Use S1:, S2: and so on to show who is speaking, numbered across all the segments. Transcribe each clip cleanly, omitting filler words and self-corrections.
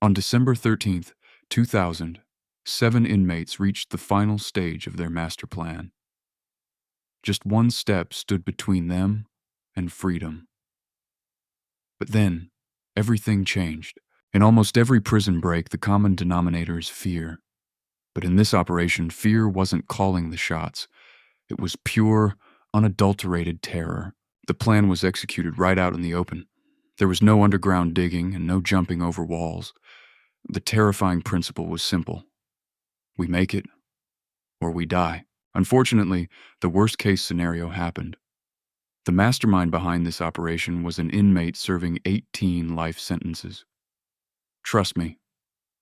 S1: On December 13th, 2000, 7 inmates reached the final stage of their master plan. Just one step stood between them and freedom. But then, everything changed. In almost every prison break, the common denominator is fear. But in this operation, fear wasn't calling the shots. It was pure, unadulterated terror. The plan was executed right out in the open. There was no underground digging and no jumping over walls. The terrifying principle was simple. We make it, or we die. Unfortunately, the worst-case scenario happened. The mastermind behind this operation was an inmate serving 18 life sentences. Trust me,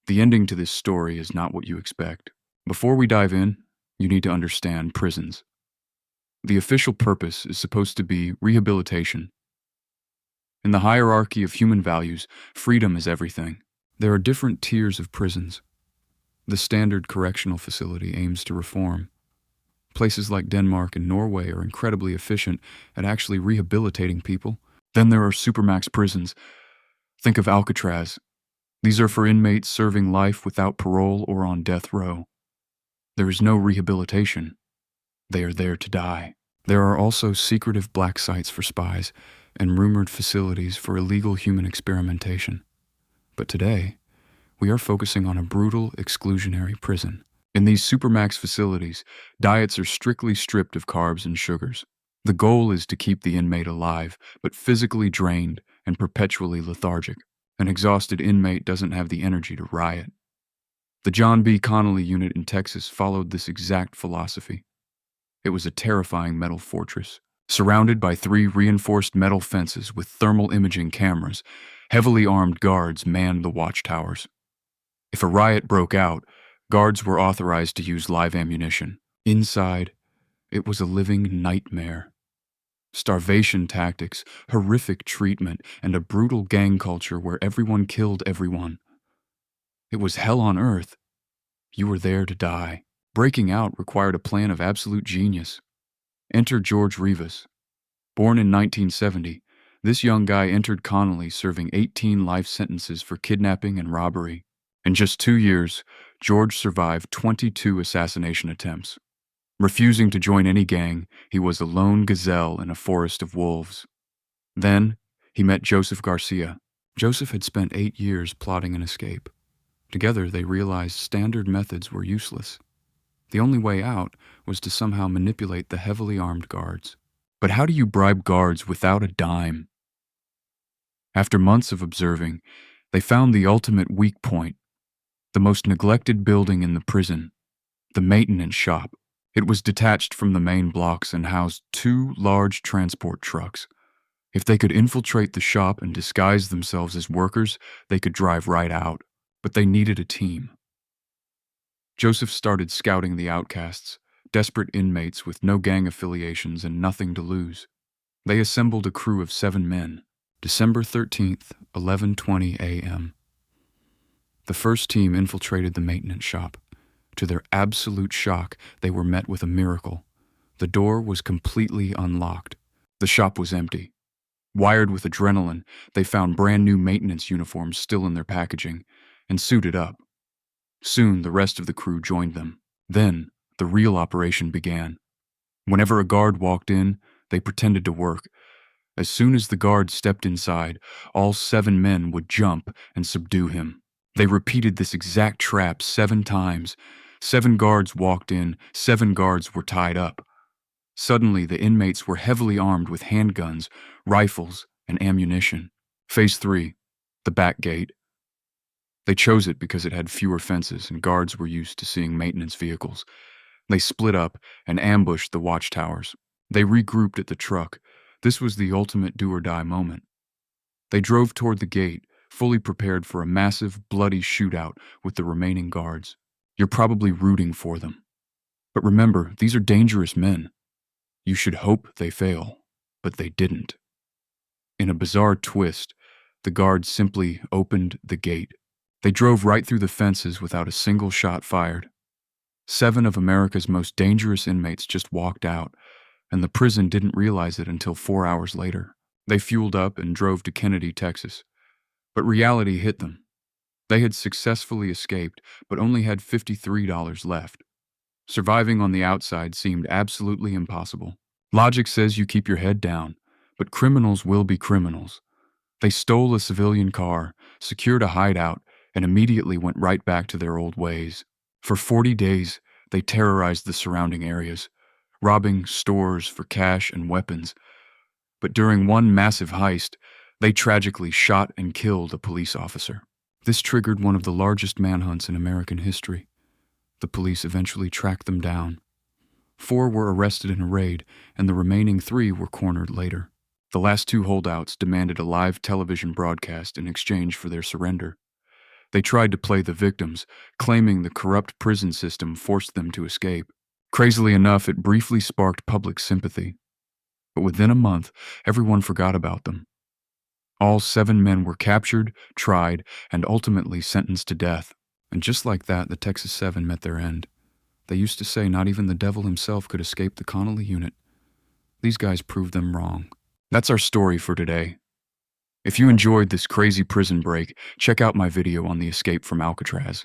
S1: the ending to this story is not what you expect. Before we dive in, you need to understand prisons. The official purpose is supposed to be rehabilitation. In the hierarchy of human values, freedom is everything. There are different tiers of prisons. The standard correctional facility aims to reform. Places like Denmark and Norway are incredibly efficient at actually rehabilitating people. Then there are supermax prisons. Think of Alcatraz. These are for inmates serving life without parole or on death row. There is no rehabilitation. They are there to die. There are also secretive black sites for spies and rumored facilities for illegal human experimentation. But today, we are focusing on a brutal, exclusionary prison. In these supermax facilities, diets are strictly stripped of carbs and sugars. The goal is to keep the inmate alive, but physically drained and perpetually lethargic. An exhausted inmate doesn't have the energy to riot. The John B. Connolly unit in Texas followed this exact philosophy. It was a terrifying metal fortress, surrounded by 3 reinforced metal fences with thermal imaging cameras. Heavily armed guards manned the watchtowers. If a riot broke out, guards were authorized to use live ammunition. Inside, it was a living nightmare. Starvation tactics, horrific treatment, and a brutal gang culture where everyone killed everyone. It was hell on earth. You were there to die. Breaking out required a plan of absolute genius. Enter George Rivas. Born in 1970, this young guy entered Connolly serving 18 life sentences for kidnapping and robbery. In just 2 years, George survived 22 assassination attempts. Refusing to join any gang, he was a lone gazelle in a forest of wolves. Then, he met Joseph Garcia. Joseph had spent 8 years plotting an escape. Together, they realized standard methods were useless. The only way out was to somehow manipulate the heavily armed guards. But how do you bribe guards without a dime? After months of observing, they found the ultimate weak point. The most neglected building in the prison, the maintenance shop. It was detached from the main blocks and housed 2 large transport trucks. If they could infiltrate the shop and disguise themselves as workers, they could drive right out. But they needed a team. Joseph started scouting the outcasts, desperate inmates with no gang affiliations and nothing to lose. They assembled a crew of 7 men. December 13th, 11:20 a.m. The first team infiltrated the maintenance shop. To their absolute shock, they were met with a miracle. The door was completely unlocked. The shop was empty. Wired with adrenaline, they found brand new maintenance uniforms still in their packaging and suited up. Soon, the rest of the crew joined them. Then, the real operation began. Whenever a guard walked in, they pretended to work. As soon as the guard stepped inside, all 7 men would jump and subdue him. They repeated this exact trap 7 times. 7 guards walked in, 7 guards were tied up. Suddenly, the inmates were heavily armed with handguns, rifles, and ammunition. Phase 3, the back gate. They chose it because it had fewer fences and guards were used to seeing maintenance vehicles. They split up and ambushed the watchtowers. They regrouped at the truck. This was the ultimate do-or-die moment. They drove toward the gate, fully prepared for a massive, bloody shootout with the remaining guards. You're probably rooting for them. But remember, these are dangerous men. You should hope they fail, but they didn't. In a bizarre twist, the guards simply opened the gate. They drove right through the fences without a single shot fired. 7 of America's most dangerous inmates just walked out, and the prison didn't realize it until 4 hours later. They fueled up and drove to Kennedy, Texas. But reality hit them. They had successfully escaped, but only had $53 left. Surviving on the outside seemed absolutely impossible. Logic says you keep your head down, but criminals will be criminals. They stole a civilian car, secured a hideout, and immediately went right back to their old ways. For 40 days, they terrorized the surrounding areas, robbing stores for cash and weapons. But during one massive heist, they tragically shot and killed a police officer. This triggered one of the largest manhunts in American history. The police eventually tracked them down. 4 were arrested in a raid, and the remaining 3 were cornered later. The last 2 holdouts demanded a live television broadcast in exchange for their surrender. They tried to play the victims, claiming the corrupt prison system forced them to escape. Crazily enough, it briefly sparked public sympathy. But within a month, everyone forgot about them. All 7 men were captured, tried, and ultimately sentenced to death. And just like that, the Texas 7 met their end. They used to say not even the devil himself could escape the Connolly unit. These guys proved them wrong. That's our story for today. If you enjoyed this crazy prison break, check out my video on the escape from Alcatraz.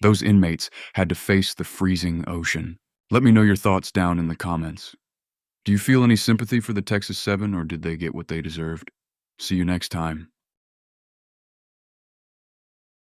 S1: Those inmates had to face the freezing ocean. Let me know your thoughts down in the comments. Do you feel any sympathy for the Texas 7, or did they get what they deserved? See you next time.